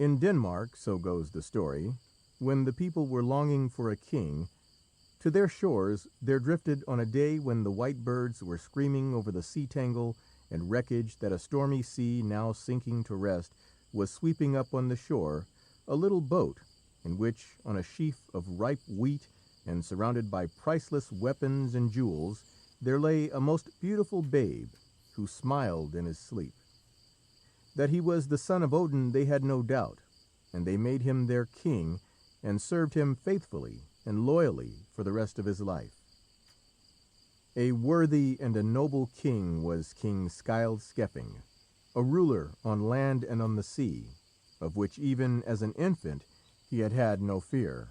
In Denmark, so goes the story, when the people were longing for a king, to their shores there drifted on a day when the white birds were screaming over the sea tangle and wreckage that a stormy sea, now sinking to rest, was sweeping up on the shore, a little boat in which, on a sheaf of ripe wheat and surrounded by priceless weapons and jewels, there lay a most beautiful babe who smiled in his sleep. That he was the son of Odin they had no doubt, and they made him their king and served him faithfully and loyally for the rest of his life. A worthy and a noble king was King Scyld Skeffing, a ruler on land and on the sea, of which even as an infant he had had no fear.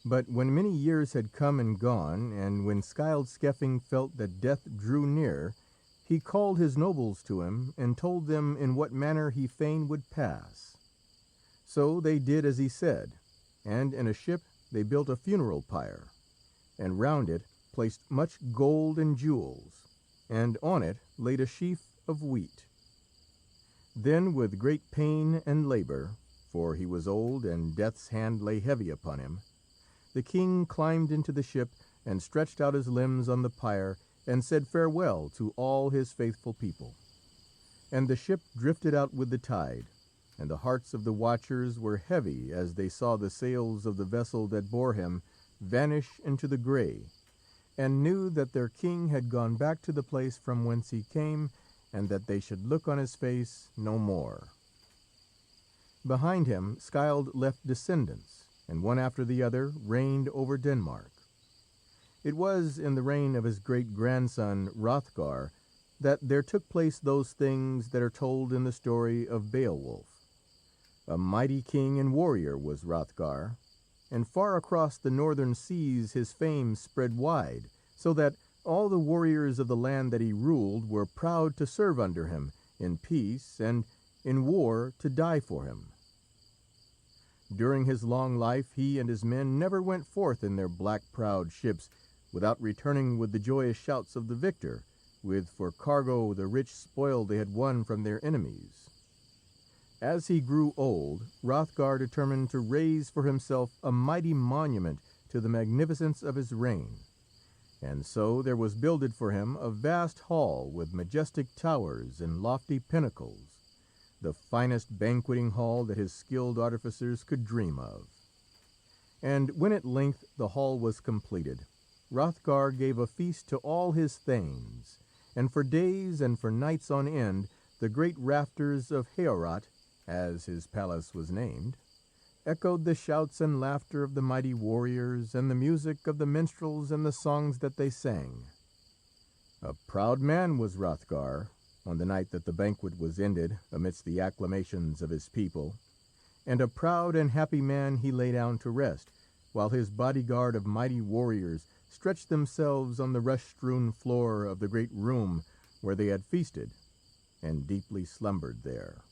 But when many years had come and gone, and when Scyld Skeffing felt that death drew near, he called his nobles to him and told them in what manner he fain would pass. So they did as he said, and in a ship they built a funeral pyre, and round it placed much gold and jewels, and on it laid a sheaf of wheat. Then with great pain and labour, for he was old and death's hand lay heavy upon him, the king climbed into the ship and stretched out his limbs on the pyre and said farewell to all his faithful people. And the ship drifted out with the tide, and the hearts of the watchers were heavy as they saw the sails of the vessel that bore him vanish into the grey, and knew that their king had gone back to the place from whence he came, and that they should look on his face no more. Behind him Scyld left descendants, and one after the other reigned over Denmark. It was in the reign of his great-grandson Hrothgar that there took place those things that are told in the story of Beowulf. A mighty king and warrior was Hrothgar, and far across the northern seas his fame spread wide, so that all the warriors of the land that he ruled were proud to serve under him in peace, and in war to die for him. During his long life he and his men never went forth in their black prowed ships without returning with the joyous shouts of the victor, with for cargo the rich spoil they had won from their enemies. As he grew old, Hrothgar determined to raise for himself a mighty monument to the magnificence of his reign, and so there was builded for him a vast hall with majestic towers and lofty pinnacles, the finest banqueting hall that his skilled artificers could dream of. And when at length the hall was completed, Hrothgar gave a feast to all his thanes, and for days and for nights on end the great rafters of Heorot, as his palace was named, echoed the shouts and laughter of the mighty warriors and the music of the minstrels and the songs that they sang. A proud man was Hrothgar on the night that the banquet was ended amidst the acclamations of his people, and a proud and happy man he lay down to rest, while his bodyguard of mighty warriors stretched themselves on the rush-strewn floor of the great room where they had feasted, and deeply slumbered there.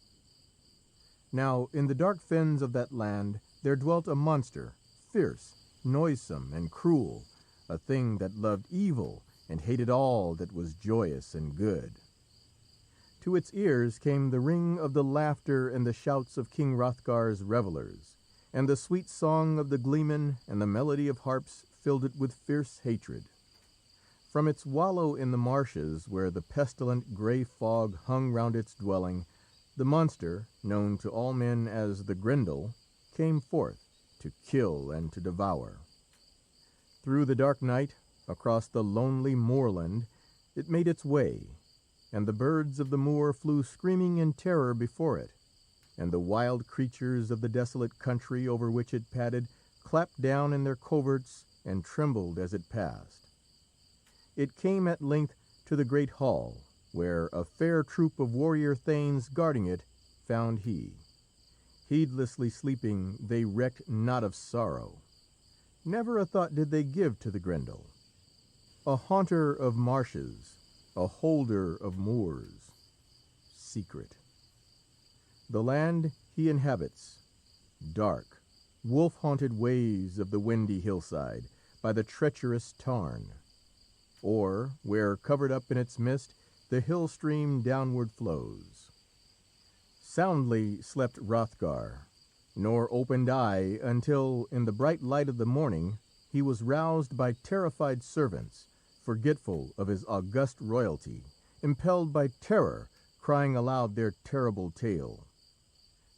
Now in the dark fens of that land there dwelt a monster, fierce, noisome, and cruel, a thing that loved evil and hated all that was joyous and good. To its ears came the ring of the laughter and the shouts of King Hrothgar's revellers, and the sweet song of the gleemen and the melody of harps filled it with fierce hatred. From its wallow in the marshes, where the pestilent grey fog hung round its dwelling, the monster, known to all men as the Grendel, came forth to kill and to devour. Through the dark night, across the lonely moorland, it made its way, and the birds of the moor flew screaming in terror before it, and the wild creatures of the desolate country over which it padded clapped down in their coverts and trembled as it passed. It came at length to the great hall, where a fair troop of warrior thanes guarding it found he. Heedlessly sleeping, they recked not of sorrow. Never a thought did they give to the Grendel, a haunter of marshes, a holder of moors, secret. The land he inhabits, dark, wolf-haunted ways of the windy hillside, by the treacherous tarn, or where, covered up in its mist, the hill stream downward flows. Soundly slept Hrothgar, nor opened eye until, in the bright light of the morning, he was roused by terrified servants, forgetful of his august royalty, impelled by terror, crying aloud their terrible tale.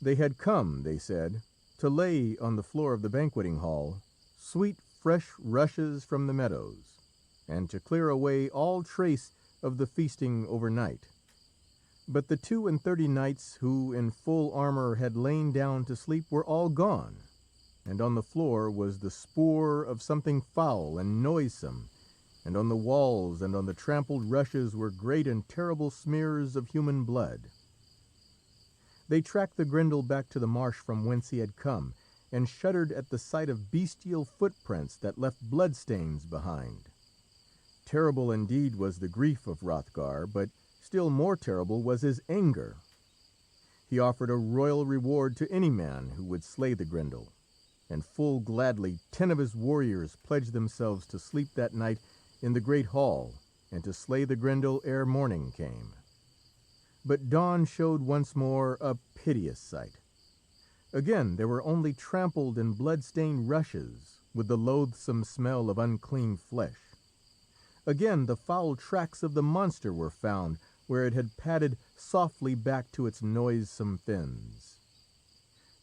They had come, they said, to lay on the floor of the banqueting hall sweet fresh rushes from the meadows, and to clear away all trace of the feasting overnight. But the 32 knights who in full armour had lain down to sleep were all gone, and on the floor was the spoor of something foul and noisome, and on the walls and on the trampled rushes were great and terrible smears of human blood. They tracked the Grendel back to the marsh from whence he had come, and shuddered at the sight of bestial footprints that left bloodstains behind. Terrible indeed was the grief of Hrothgar, but still more terrible was his anger. He offered a royal reward to any man who would slay the Grendel, and full gladly 10 of his warriors pledged themselves to sleep that night in the great hall, and to slay the Grendel ere morning came. But dawn showed once more a piteous sight. Again there were only trampled and blood-stained rushes, with the loathsome smell of unclean flesh. Again the foul tracks of the monster were found, where it had padded softly back to its noisome fens.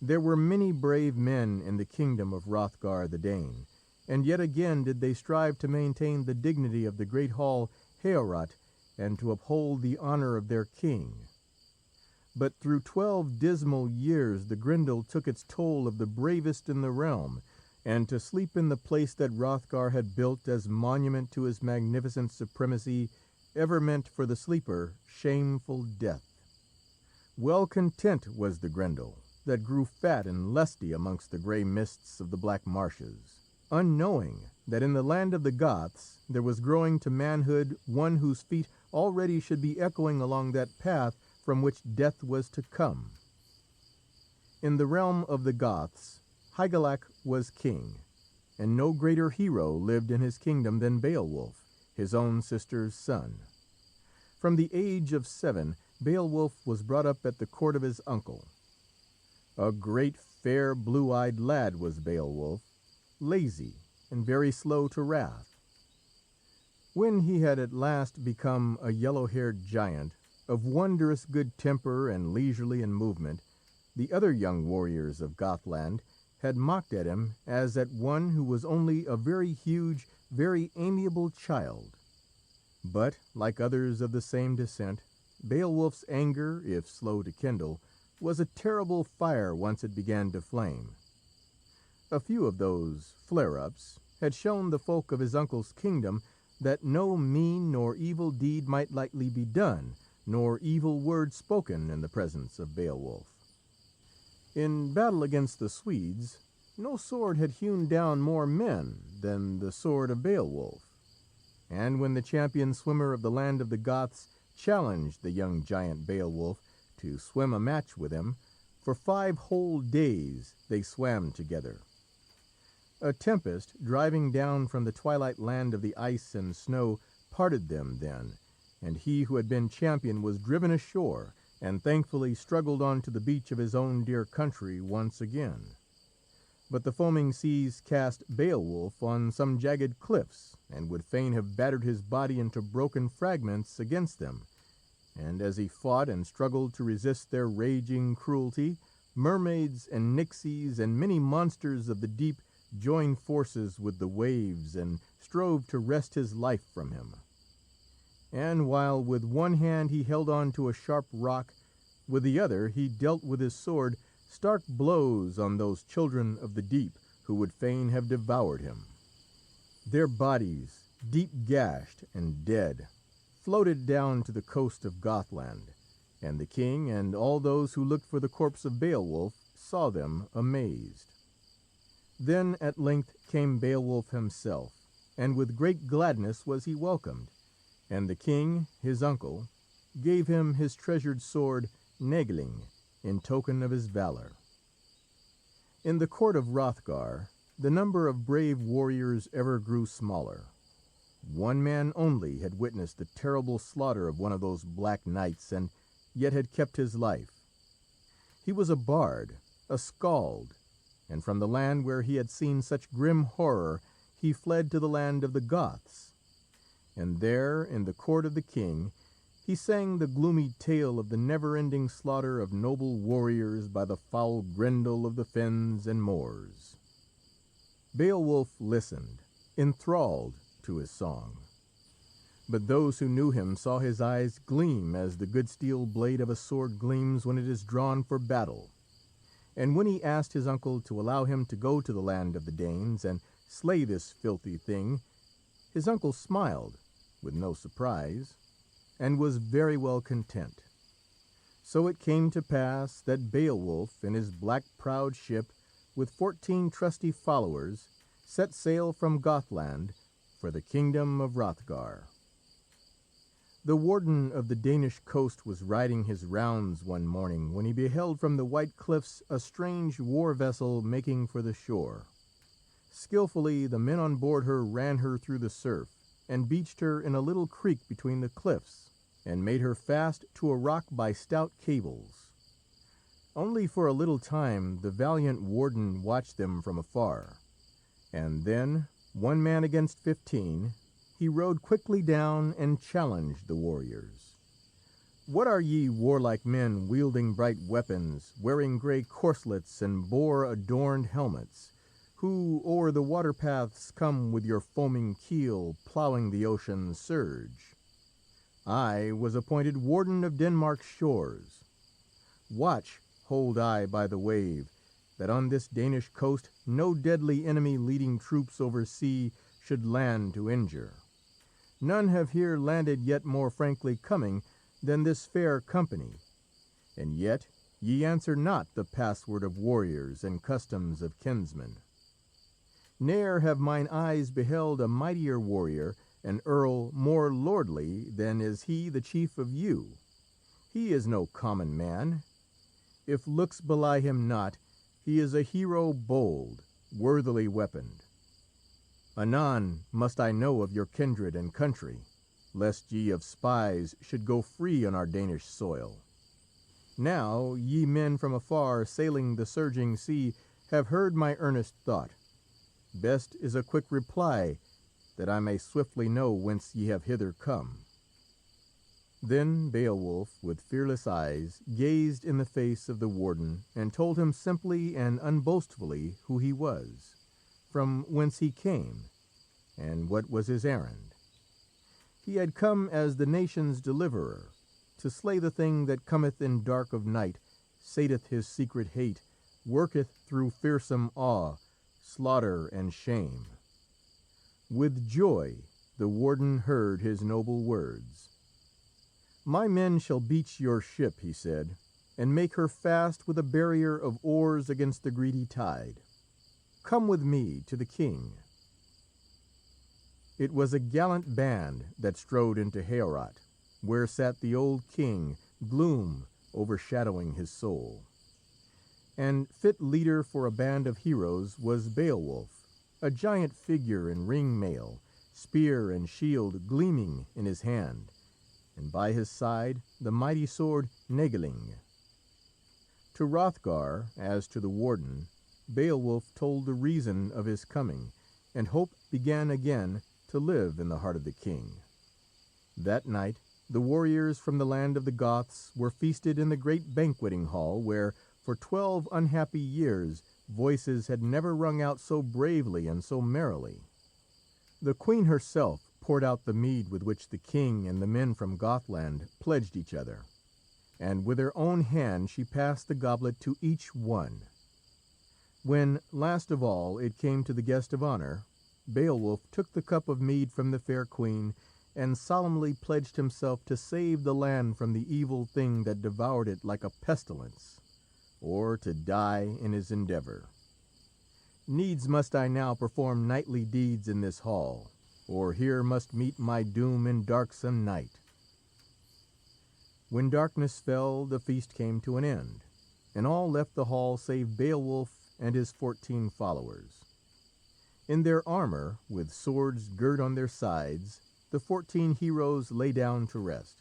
There were many brave men in the kingdom of Hrothgar the Dane, and yet again did they strive to maintain the dignity of the great hall Heorot, and to uphold the honour of their king. But through 12 dismal years the Grendel took its toll of the bravest in the realm, and to sleep in the place that Hrothgar had built as monument to his magnificent supremacy ever meant for the sleeper shameful death. Well content was the Grendel, that grew fat and lusty amongst the grey mists of the black marshes, unknowing that in the land of the Goths there was growing to manhood one whose feet already should be echoing along that path from which death was to come. In the realm of the Goths, Hygelac was king, and no greater hero lived in his kingdom than Beowulf, his own sister's son. From the age of 7, Beowulf was brought up at the court of his uncle. A great, fair, blue-eyed lad was Beowulf, lazy and very slow to wrath. When he had at last become a yellow-haired giant, of wondrous good temper and leisurely in movement, the other young warriors of Gothland had mocked at him as at one who was only a very huge, very amiable child. But, like others of the same descent, Beowulf's anger, if slow to kindle, was a terrible fire once it began to flame. A few of those flare-ups had shown the folk of his uncle's kingdom that no mean nor evil deed might lightly be done, nor evil word spoken in the presence of Beowulf. In battle against the Swedes, no sword had hewn down more men than the sword of Beowulf, and when the champion swimmer of the land of the Goths challenged the young giant Beowulf to swim a match with him, for 5 whole days they swam together. A tempest, driving down from the twilight land of the ice and snow, parted them then, and he who had been champion was driven ashore, and thankfully struggled on to the beach of his own dear country once again. But the foaming seas cast Beowulf on some jagged cliffs, and would fain have battered his body into broken fragments against them, and as he fought and struggled to resist their raging cruelty, mermaids and nixies and many monsters of the deep joined forces with the waves and strove to wrest his life from him. And while with one hand he held on to a sharp rock, with the other he dealt with his sword stark blows on those children of the deep who would fain have devoured him. Their bodies, deep gashed and dead, floated down to the coast of Gothland, and the king and all those who looked for the corpse of Beowulf saw them amazed. Then at length came Beowulf himself, and with great gladness was he welcomed, and the king, his uncle, gave him his treasured sword Nägling, in token of his valour. In the court of Hrothgar, the number of brave warriors ever grew smaller. One man only had witnessed the terrible slaughter of one of those black knights, and yet had kept his life. He was a bard, a skald, and from the land where he had seen such grim horror he fled to the land of the Goths. And there, in the court of the king, he sang the gloomy tale of the never-ending slaughter of noble warriors by the foul Grendel of the fens and moors. Beowulf listened, enthralled to his song. But those who knew him saw his eyes gleam as the good steel blade of a sword gleams when it is drawn for battle. And when he asked his uncle to allow him to go to the land of the Danes and slay this filthy thing, his uncle smiled, with no surprise, and was very well content. So it came to pass that Beowulf, in his black-prowed ship, with 14 trusty followers, set sail from Gothland for the kingdom of Hrothgar. The warden of the Danish coast was riding his rounds one morning when he beheld from the white cliffs a strange war vessel making for the shore. Skillfully the men on board her ran her through the surf, and beached her in a little creek between the cliffs, and made her fast to a rock by stout cables. Only for a little time the valiant warden watched them from afar, and then, one man against 15, he rode quickly down and challenged the warriors. "What are ye, warlike men, wielding bright weapons, wearing grey corslets and boar-adorned helmets, who o'er the water-paths come with your foaming keel, ploughing the ocean's surge? I was appointed warden of Denmark's shores. Watch hold I by the wave, that on this Danish coast no deadly enemy leading troops over sea should land to injure. None have here landed yet more frankly coming than this fair company, and yet ye answer not the password of warriors and customs of kinsmen. Ne'er have mine eyes beheld a mightier warrior, an earl more lordly than is he the chief of you. He is no common man. If looks belie him not, he is a hero bold, worthily weaponed. Anon must I know of your kindred and country, lest ye of spies should go free on our Danish soil. Now ye men from afar sailing the surging sea have heard my earnest thought. Best is a quick reply, that I may swiftly know whence ye have hither come." Then Beowulf, with fearless eyes, gazed in the face of the warden and told him simply and unboastfully who he was, from whence he came, and what was his errand. He had come as the nation's deliverer, to slay the thing that cometh in dark of night, sateth his secret hate, worketh through fearsome awe, slaughter and shame. With joy the warden heard his noble words. "My men shall beach your ship," he said, "and make her fast with a barrier of oars against the greedy tide. Come with me to the king." It was a gallant band that strode into Heorot, where sat the old king, gloom overshadowing his soul. And fit leader for a band of heroes was Beowulf, a giant figure in ring mail, spear and shield gleaming in his hand, and by his side the mighty sword Nägeling. To Hrothgar, as to the warden, Beowulf told the reason of his coming, and hope began again to live in the heart of the king. That night the warriors from the land of the Goths were feasted in the great banqueting hall where, for 12 unhappy years, voices had never rung out so bravely and so merrily. The queen herself poured out the mead with which the king and the men from Gothland pledged each other, and with her own hand she passed the goblet to each one. When, last of all, it came to the guest of honour, Beowulf took the cup of mead from the fair queen and solemnly pledged himself to save the land from the evil thing that devoured it like a pestilence, or to die in his endeavour. "Needs must I now perform knightly deeds in this hall, or here must meet my doom in darksome night." When darkness fell, the feast came to an end, and all left the hall save Beowulf and his 14 followers. In their armour, with swords girt on their sides, the 14 heroes lay down to rest.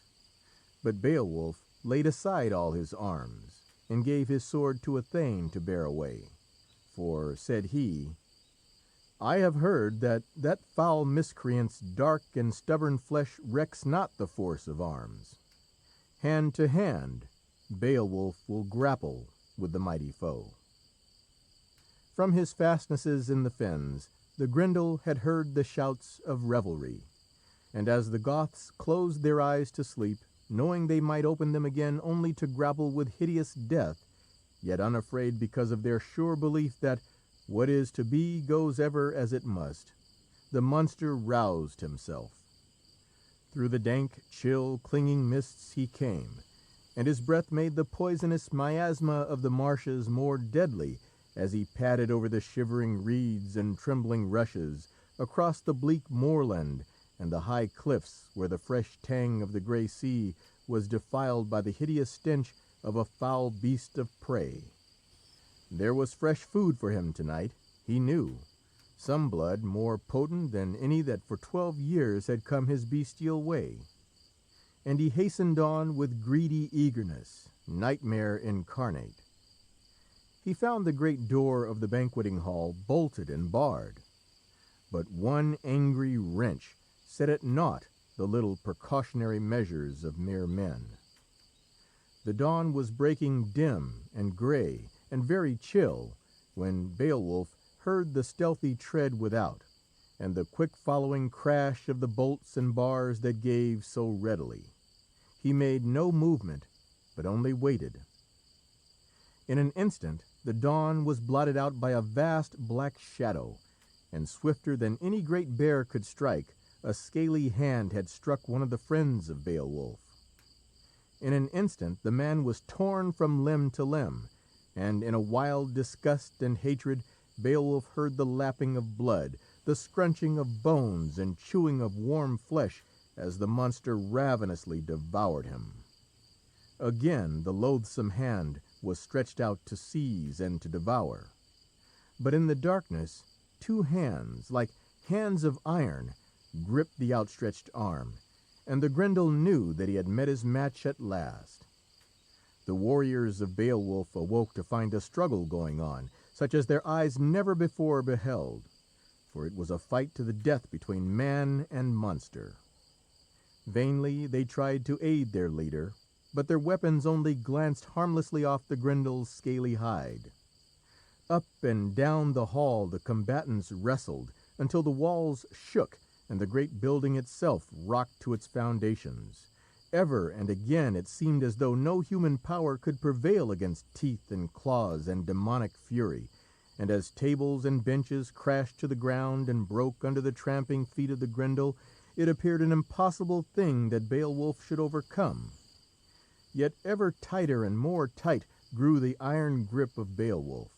But Beowulf laid aside all his arms, and gave his sword to a thane to bear away. For, said he, I have heard that that foul miscreant's dark and stubborn flesh recks not the force of arms. Hand to hand, Beowulf will grapple with the mighty foe. From his fastnesses in the fens, the Grendel had heard the shouts of revelry, and as the Goths closed their eyes to sleep, knowing they might open them again only to grapple with hideous death, yet unafraid because of their sure belief that what is to be goes ever as it must, the monster roused himself. Through the dank, chill, clinging mists he came, and his breath made the poisonous miasma of the marshes more deadly as he padded over the shivering reeds and trembling rushes, across the bleak moorland and the high cliffs where the fresh tang of the grey sea was defiled by the hideous stench of a foul beast of prey. There was fresh food for him tonight, he knew, some blood more potent than any that for 12 years had come his bestial way. And he hastened on with greedy eagerness, nightmare incarnate. He found the great door of the banqueting hall bolted and barred, but one angry wrench set at naught the little precautionary measures of mere men. The dawn was breaking dim and grey and very chill when Beowulf heard the stealthy tread without, and the quick following crash of the bolts and bars that gave so readily. He made no movement, but only waited. In an instant the dawn was blotted out by a vast black shadow, and swifter than any great bear could strike, a scaly hand had struck one of the friends of Beowulf. In an instant the man was torn from limb to limb, and in a wild disgust and hatred Beowulf heard the lapping of blood, the scrunching of bones and chewing of warm flesh as the monster ravenously devoured him. Again the loathsome hand was stretched out to seize and to devour. But in the darkness 2 hands, like hands of iron, gripped the outstretched arm, and the Grendel knew that he had met his match at last. The warriors of Beowulf awoke to find a struggle going on, such as their eyes never before beheld, for it was a fight to the death between man and monster. Vainly they tried to aid their leader, but their weapons only glanced harmlessly off the Grendel's scaly hide. Up and down the hall the combatants wrestled until the walls shook and the great building itself rocked to its foundations. Ever and again it seemed as though no human power could prevail against teeth and claws and demonic fury, and as tables and benches crashed to the ground and broke under the tramping feet of the Grendel, it appeared an impossible thing that Beowulf should overcome. Yet ever tighter and more tight grew the iron grip of Beowulf.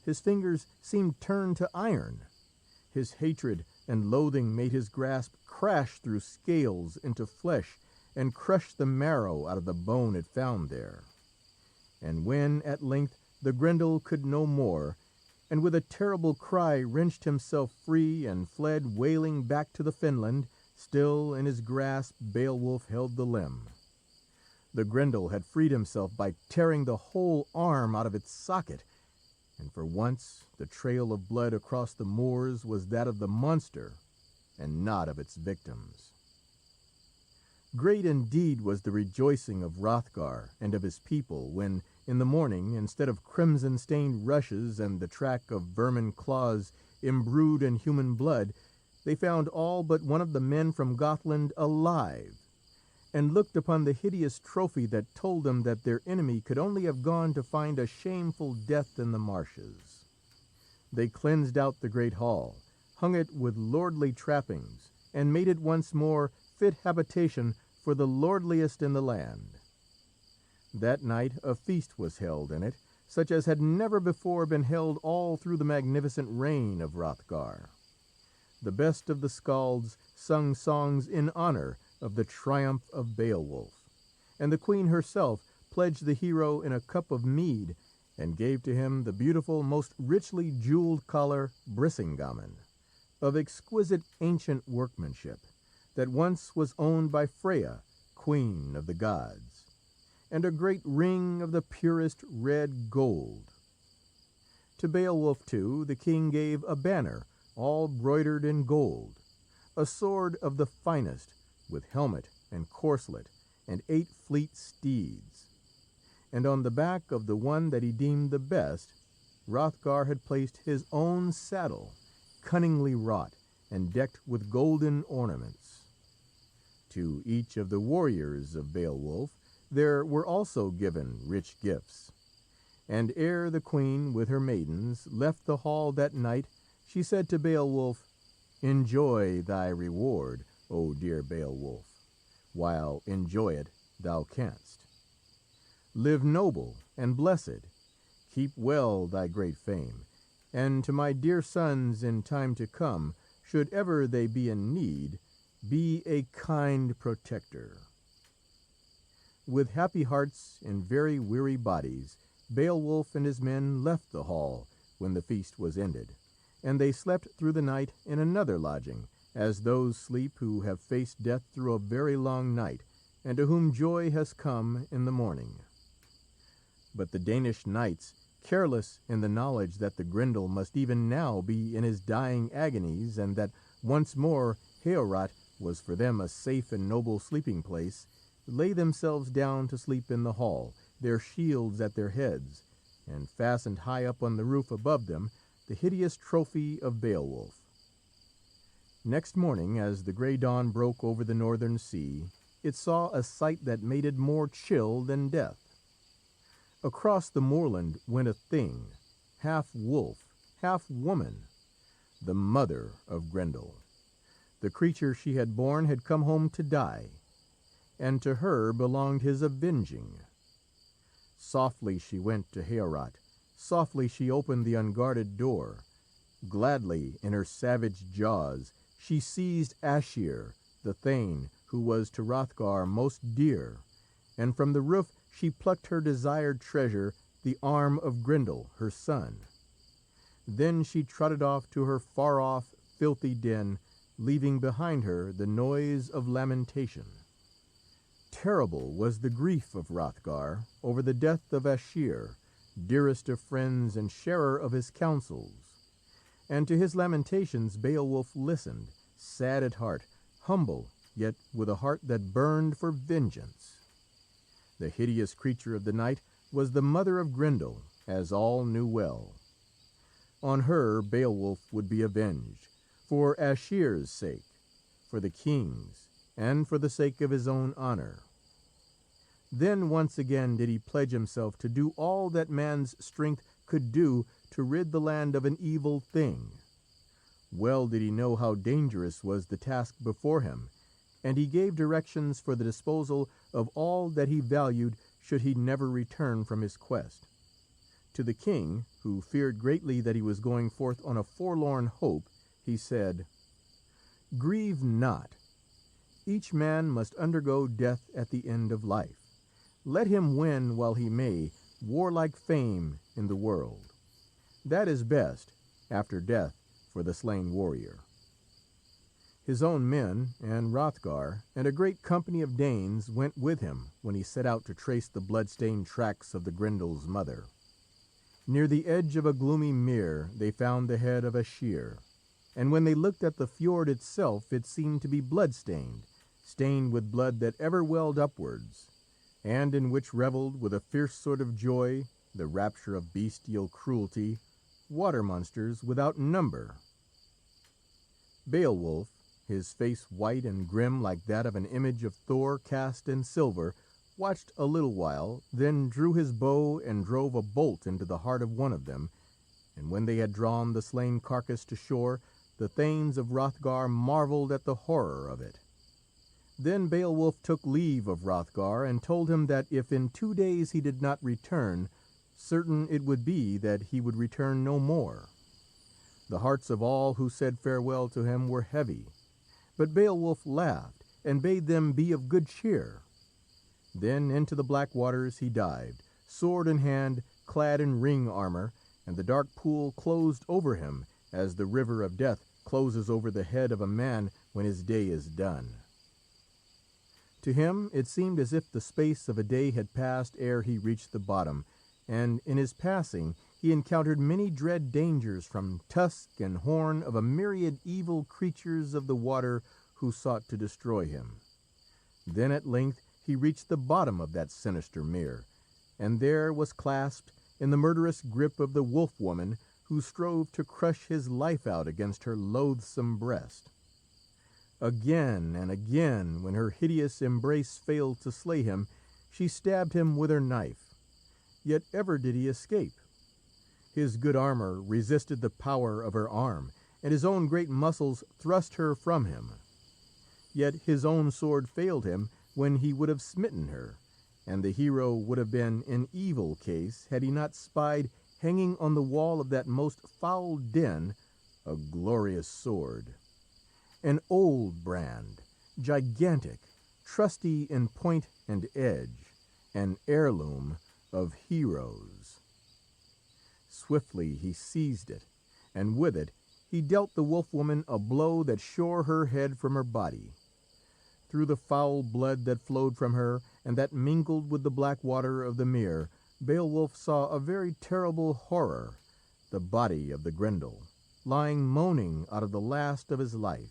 His fingers seemed turned to iron. His hatred and loathing made his grasp crash through scales into flesh and crush the marrow out of the bone it found there. And when, at length, the Grendel could no more, and with a terrible cry wrenched himself free and fled wailing back to the fenland, still in his grasp Beowulf held the limb. The Grendel had freed himself by tearing the whole arm out of its socket, and for once the trail of blood across the moors was that of the monster and not of its victims. Great indeed was the rejoicing of Hrothgar and of his people when, in the morning, instead of crimson-stained rushes and the track of vermin claws imbrued in human blood, they found all but one of the men from Gothland alive, and looked upon the hideous trophy that told them that their enemy could only have gone to find a shameful death in the marshes. They cleansed out the great hall, hung it with lordly trappings, and made it once more fit habitation for the lordliest in the land. That night a feast was held in it, such as had never before been held all through the magnificent reign of Hrothgar. The best of the skalds sung songs in honour of the triumph of Beowulf, and the queen herself pledged the hero in a cup of mead and gave to him the beautiful, most richly jewelled collar Brisingamen, of exquisite ancient workmanship, that once was owned by Freya, queen of the gods, and a great ring of the purest red gold. To Beowulf, too, the king gave a banner all broidered in gold, a sword of the finest, with helmet and corslet, and 8 fleet steeds. And on the back of the one that he deemed the best, Hrothgar had placed his own saddle, cunningly wrought and decked with golden ornaments. To each of the warriors of Beowulf there were also given rich gifts. And ere the queen with her maidens left the hall that night, she said to Beowulf, "Enjoy thy reward, O dear Beowulf, while enjoy it thou canst. Live noble and blessed, keep well thy great fame, and to my dear sons in time to come, should ever they be in need, be a kind protector." With happy hearts and very weary bodies, Beowulf and his men left the hall when the feast was ended, and they slept through the night in another lodging, as those sleep who have faced death through a very long night, and to whom joy has come in the morning. But the Danish knights, careless in the knowledge that the Grendel must even now be in his dying agonies, and that once more Heorot was for them a safe and noble sleeping place, lay themselves down to sleep in the hall, their shields at their heads, and fastened high up on the roof above them the hideous trophy of Beowulf. Next morning, as the grey dawn broke over the northern sea, it saw a sight that made it more chill than death. Across the moorland went a thing, half wolf, half woman, the mother of Grendel. The creature she had borne had come home to die, and to her belonged his avenging. Softly she went to Heorot, softly she opened the unguarded door. Gladly in her savage jaws she seized Aschir, the thane who was to Hrothgar most dear, and from the roof she plucked her desired treasure, the arm of Grendel, her son. Then she trotted off to her far-off, filthy den, leaving behind her the noise of lamentation. Terrible was the grief of Hrothgar over the death of Aschir, dearest of friends and sharer of his counsels. And to his lamentations Beowulf listened, sad at heart, humble, yet with a heart that burned for vengeance. The hideous creature of the night was the mother of Grendel, as all knew well. On her Beowulf would be avenged, for Aschir's sake, for the king's, and for the sake of his own honour. Then once again did he pledge himself to do all that man's strength could do to rid the land of an evil thing. Well did he know how dangerous was the task before him, and he gave directions for the disposal of all that he valued should he never return from his quest. To the king, who feared greatly that he was going forth on a forlorn hope, he said, "Grieve not. Each man must undergo death at the end of life. Let him win, while he may, warlike fame in the world. That is best, after death, for the slain warrior." His own men, and Hrothgar, and a great company of Danes went with him when he set out to trace the blood-stained tracks of the Grendel's mother. Near the edge of a gloomy mere they found the head of Aschir, and when they looked at the fjord itself it seemed to be blood-stained, stained with blood that ever welled upwards, and in which revelled, with a fierce sort of joy, the rapture of bestial cruelty, water monsters without number. Beowulf, his face white and grim like that of an image of Thor cast in silver, watched a little while, then drew his bow and drove a bolt into the heart of one of them, and when they had drawn the slain carcass to shore, the thanes of Hrothgar marvelled at the horror of it. Then Beowulf took leave of Hrothgar and told him that if in 2 days he did not return, certain it would be that he would return no more. The hearts of all who said farewell to him were heavy, but Beowulf laughed and bade them be of good cheer. Then into the black waters he dived, sword in hand, clad in ring armour, and the dark pool closed over him as the river of death closes over the head of a man when his day is done. To him it seemed as if the space of a day had passed ere he reached the bottom, and in his passing he encountered many dread dangers from tusk and horn of a myriad evil creatures of the water who sought to destroy him. Then at length he reached the bottom of that sinister mere, and there was clasped in the murderous grip of the wolf-woman who strove to crush his life out against her loathsome breast. Again and again, when her hideous embrace failed to slay him, she stabbed him with her knife. Yet ever did he escape. His good armour resisted the power of her arm, and his own great muscles thrust her from him. Yet his own sword failed him when he would have smitten her, and the hero would have been in evil case had he not spied, hanging on the wall of that most foul den, a glorious sword. An old brand, gigantic, trusty in point and edge, an heirloom of heroes. Swiftly he seized it, and with it he dealt the wolf-woman a blow that shore her head from her body. Through the foul blood that flowed from her, and that mingled with the black water of the mere, Beowulf saw a very terrible horror, the body of the Grendel, lying moaning out of the last of his life.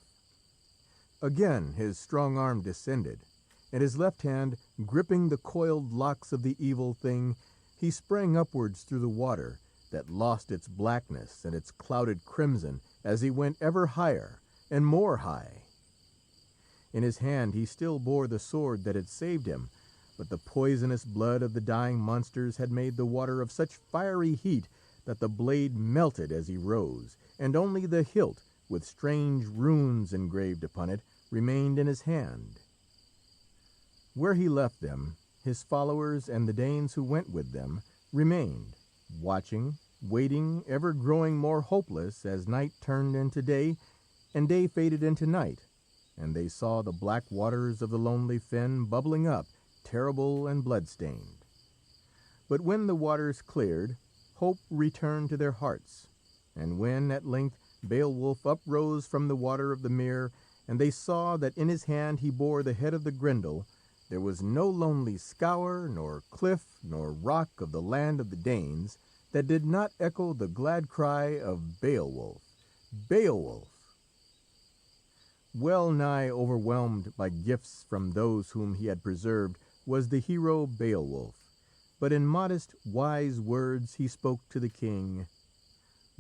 Again his strong arm descended, and his left hand, gripping the coiled locks of the evil thing, he sprang upwards through the water, that lost its blackness and its clouded crimson as he went ever higher and more high. In his hand he still bore the sword that had saved him, but the poisonous blood of the dying monsters had made the water of such fiery heat that the blade melted as he rose, and only the hilt, with strange runes engraved upon it, remained in his hand. Where he left them, his followers and the Danes who went with them remained, watching, waiting, ever growing more hopeless as night turned into day and day faded into night, and they saw the black waters of the lonely fen bubbling up, terrible and blood-stained. But when the waters cleared, hope returned to their hearts, and when at length Beowulf uprose from the water of the mere, and they saw that in his hand he bore the head of the Grendel, there was no lonely scaur, nor cliff, nor rock of the land of the Danes that did not echo the glad cry of Beowulf, Beowulf! Well nigh overwhelmed by gifts from those whom he had preserved was the hero Beowulf, but in modest, wise words he spoke to the king.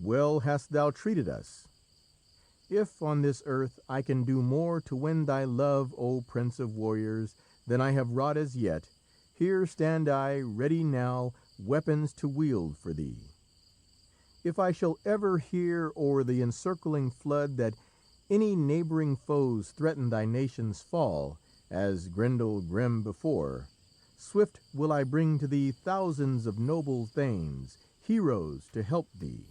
"Well hast thou treated us. If on this earth I can do more to win thy love, O prince of warriors, than I have wrought as yet, here stand I ready now weapons to wield for thee. If I shall ever hear o'er the encircling flood that any neighbouring foes threaten thy nation's fall, as Grendel grim before, swift will I bring to thee thousands of noble thanes, heroes to help thee."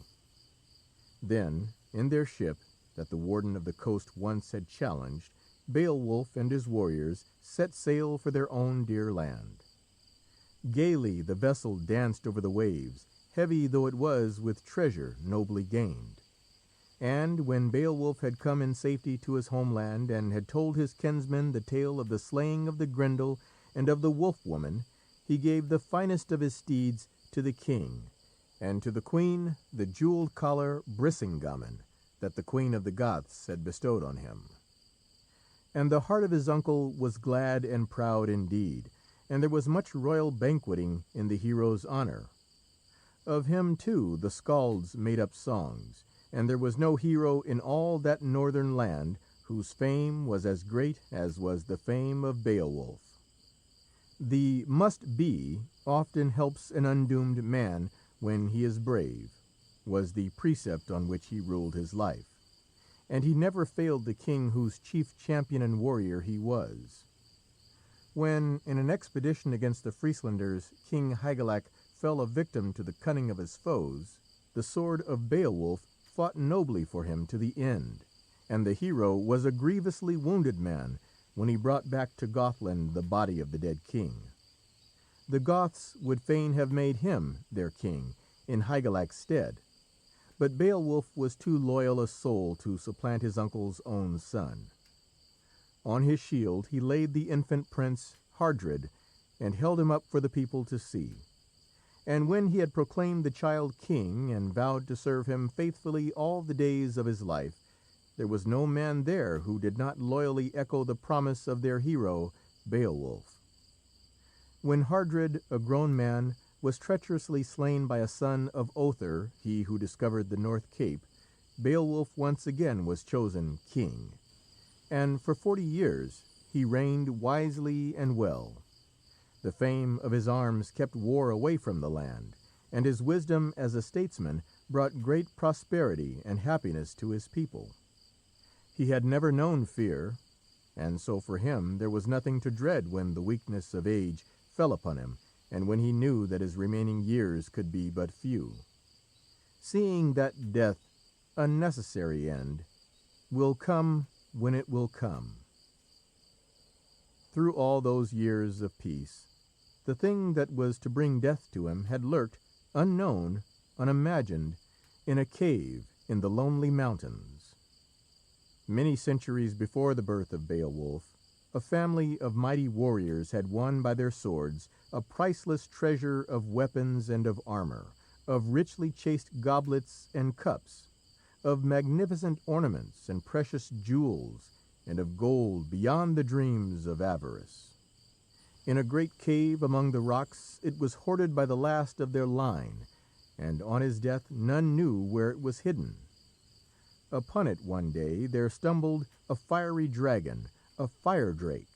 Then, in their ship, that the warden of the coast once had challenged, Beowulf and his warriors set sail for their own dear land. Gaily the vessel danced over the waves, heavy though it was with treasure nobly gained. And when Beowulf had come in safety to his homeland, and had told his kinsmen the tale of the slaying of the Grendel and of the wolf-woman, he gave the finest of his steeds to the king, and to the queen the jewelled collar Brisingamen that the queen of the Goths had bestowed on him. And the heart of his uncle was glad and proud indeed, and there was much royal banqueting in the hero's honour. Of him, too, the skalds made up songs, and there was no hero in all that northern land whose fame was as great as was the fame of Beowulf. The must-be often helps an undoomed man when he is brave, was the precept on which he ruled his life, and he never failed the king whose chief champion and warrior he was. When, in an expedition against the Frieslanders, King Hygelac fell a victim to the cunning of his foes, the sword of Beowulf fought nobly for him to the end, and the hero was a grievously wounded man when he brought back to Gothland the body of the dead king. The Goths would fain have made him their king in Hygelac's stead, but Beowulf was too loyal a soul to supplant his uncle's own son. On his shield he laid the infant prince Hardred, and held him up for the people to see. And when he had proclaimed the child king, and vowed to serve him faithfully all the days of his life, there was no man there who did not loyally echo the promise of their hero, Beowulf. When Hardred, a grown man, was treacherously slain by a son of Othere, he who discovered the North Cape, Beowulf once again was chosen king, and for 40 years he reigned wisely and well. The fame of his arms kept war away from the land, and his wisdom as a statesman brought great prosperity and happiness to his people. He had never known fear, and so for him there was nothing to dread when the weakness of age fell upon him, and when he knew that his remaining years could be but few. Seeing that death, a necessary end, will come when it will come. Through all those years of peace, the thing that was to bring death to him had lurked, unknown, unimagined, in a cave in the lonely mountains. Many centuries before the birth of Beowulf, a family of mighty warriors had won by their swords a priceless treasure of weapons and of armor, of richly chased goblets and cups, of magnificent ornaments and precious jewels, and of gold beyond the dreams of avarice. In a great cave among the rocks it was hoarded by the last of their line, and on his death none knew where it was hidden. Upon it one day there stumbled a fiery dragon, a fire drake,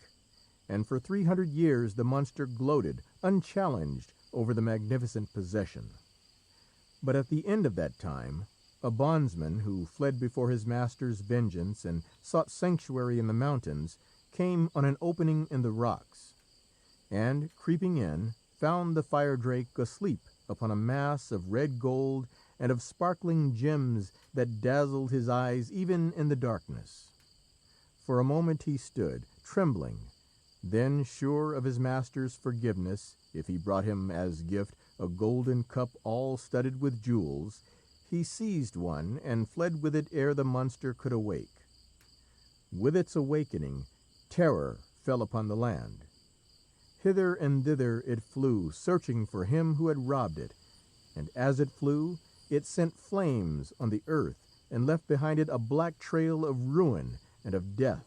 and for 300 years the monster gloated, unchallenged, over the magnificent possession. But at the end of that time, a bondsman who fled before his master's vengeance and sought sanctuary in the mountains came on an opening in the rocks, and, creeping in, found the fire drake asleep upon a mass of red gold and of sparkling gems that dazzled his eyes even in the darkness. For a moment he stood, trembling. Then, sure of his master's forgiveness, if he brought him as gift a golden cup all studded with jewels, he seized one and fled with it ere the monster could awake. With its awakening, terror fell upon the land. Hither and thither it flew, searching for him who had robbed it, and as it flew, it sent flames on the earth and left behind it a black trail of ruin and of death.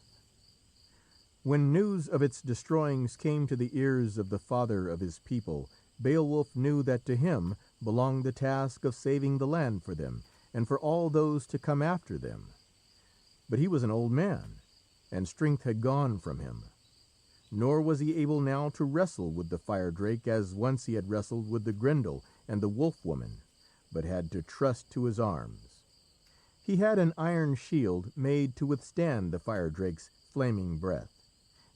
When news of its destroyings came to the ears of the father of his people, Beowulf knew that to him belonged the task of saving the land for them and for all those to come after them. But he was an old man, and strength had gone from him. Nor was he able now to wrestle with the fire drake as once he had wrestled with the Grendel and the wolf woman, but had to trust to his arms. He had an iron shield made to withstand the fire drake's flaming breath,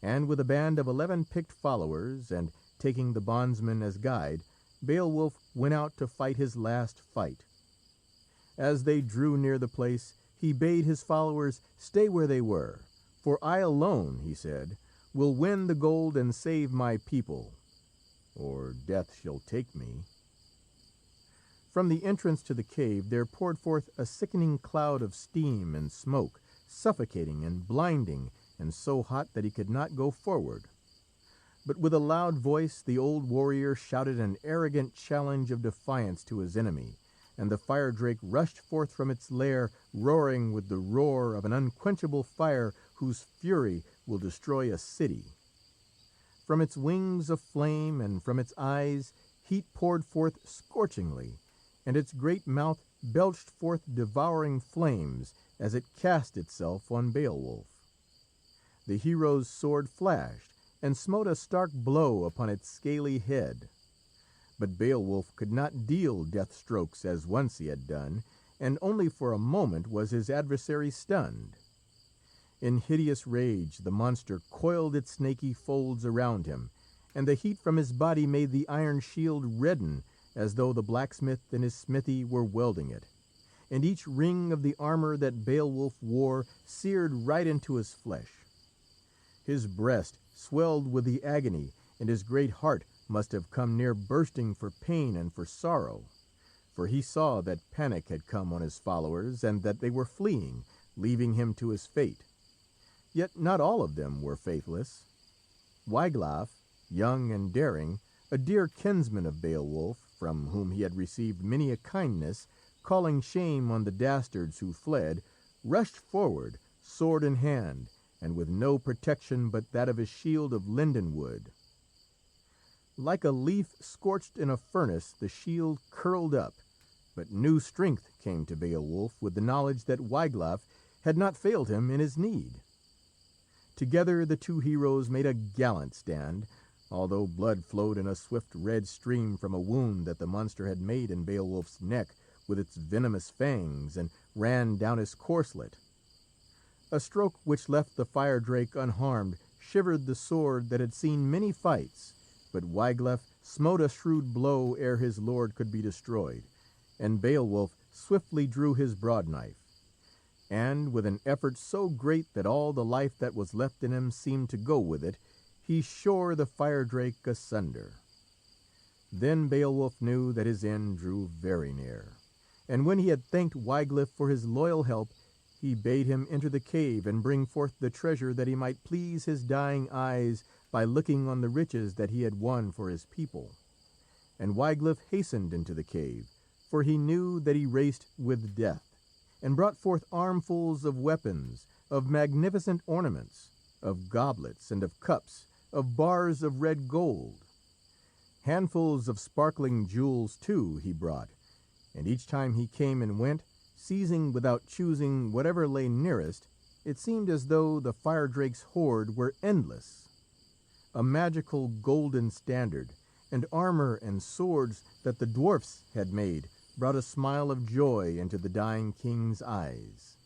and with a band of 11 picked followers, and taking the bondsman as guide, Beowulf went out to fight his last fight. As they drew near the place, he bade his followers stay where they were, "For I alone," he said, "will win the gold and save my people, or death shall take me." From the entrance to the cave there poured forth a sickening cloud of steam and smoke, suffocating and blinding, and so hot that he could not go forward. But with a loud voice the old warrior shouted an arrogant challenge of defiance to his enemy, and the fire drake rushed forth from its lair, roaring with the roar of an unquenchable fire whose fury will destroy a city. From its wings of flame and from its eyes heat poured forth scorchingly, and its great mouth belched forth devouring flames as it cast itself on Beowulf. The hero's sword flashed and smote a stark blow upon its scaly head. But Beowulf could not deal death strokes as once he had done, and only for a moment was his adversary stunned. In hideous rage the monster coiled its snaky folds around him, and the heat from his body made the iron shield redden as though the blacksmith in his smithy were welding it, and each ring of the armour that Beowulf wore seared right into his flesh. His breast swelled with the agony, and his great heart must have come near bursting for pain and for sorrow, for he saw that panic had come on his followers and that they were fleeing, leaving him to his fate. Yet not all of them were faithless. Wiglaf, young and daring, a dear kinsman of Beowulf, from whom he had received many a kindness, calling shame on the dastards who fled, rushed forward, sword in hand, and with no protection but that of his shield of linden wood. Like a leaf scorched in a furnace, the shield curled up, but new strength came to Beowulf with the knowledge that Wiglaf had not failed him in his need. Together the two heroes made a gallant stand, although blood flowed in a swift red stream from a wound that the monster had made in Beowulf's neck with its venomous fangs and ran down his corslet. A stroke which left the fire drake unharmed shivered the sword that had seen many fights, but Wiglaf smote a shrewd blow ere his lord could be destroyed, and Beowulf swiftly drew his broadknife. And with an effort so great that all the life that was left in him seemed to go with it, he shore the fire drake asunder. Then Beowulf knew that his end drew very near, and when he had thanked Wiglaf for his loyal help, he bade him enter the cave and bring forth the treasure that he might please his dying eyes by looking on the riches that he had won for his people. And Wiglaf hastened into the cave, for he knew that he raced with death, and brought forth armfuls of weapons, of magnificent ornaments, of goblets and of cups, of bars of red gold. Handfuls of sparkling jewels, too, he brought, and each time he came and went, seizing without choosing whatever lay nearest, it seemed as though the fire drake's hoard were endless. A magical golden standard, and armour and swords that the dwarfs had made, brought a smile of joy into the dying king's eyes.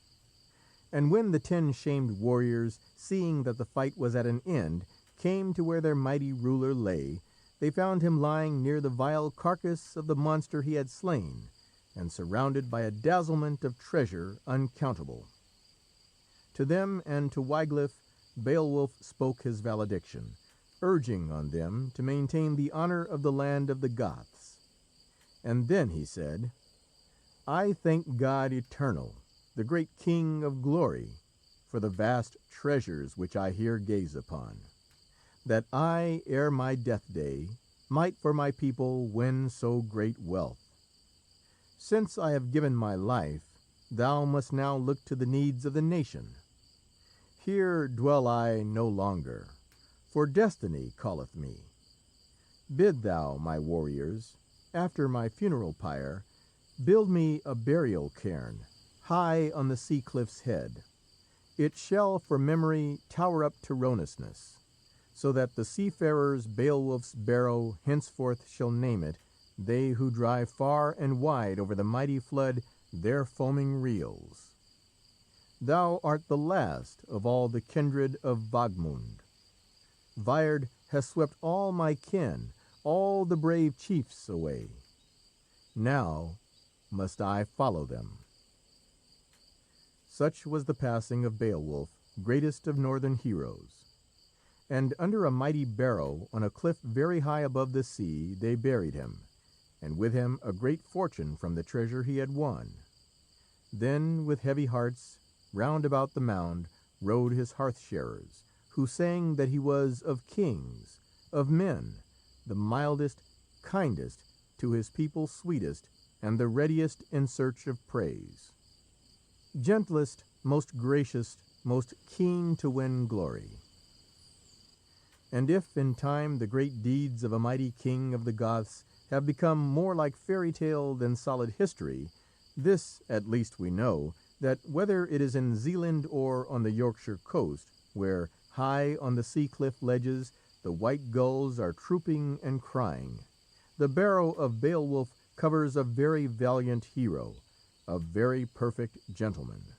And when the 10 shamed warriors, seeing that the fight was at an end, came to where their mighty ruler lay, they found him lying near the vile carcass of the monster he had slain, and surrounded by a dazzlement of treasure uncountable. To them and to Wiglaf, Beowulf spoke his valediction, urging on them to maintain the honour of the land of the Goths. And then he said, "I thank God eternal, the great King of glory, for the vast treasures which I here gaze upon, that I, ere my death day, might for my people win so great wealth. Since I have given my life, thou must now look to the needs of the nation. Here dwell I no longer, for destiny calleth me. Bid thou my warriors, after my funeral pyre, build me a burial cairn high on the sea cliff's head. It shall for memory tower up to Ronisness, so that the seafarers Beowulf's barrow henceforth shall name it, they who drive far and wide over the mighty flood their foaming reels. Thou art the last of all the kindred of Vagmund. Vyrd has swept all my kin, all the brave chiefs away. Now must I follow them." Such was the passing of Beowulf, greatest of northern heroes. And under a mighty barrow on a cliff very high above the sea they buried him, and with him a great fortune from the treasure he had won. Then, with heavy hearts, round about the mound rode his hearth-sharers, who sang that he was of kings, of men, the mildest, kindest, to his people sweetest, and the readiest in search of praise. Gentlest, most gracious, most keen to win glory. And if in time the great deeds of a mighty king of the Goths have become more like fairy tale than solid history, this at least we know, that whether it is in Zealand or on the Yorkshire coast, where high on the sea cliff ledges the white gulls are trooping and crying, the barrow of Beowulf covers a very valiant hero, a very perfect gentleman.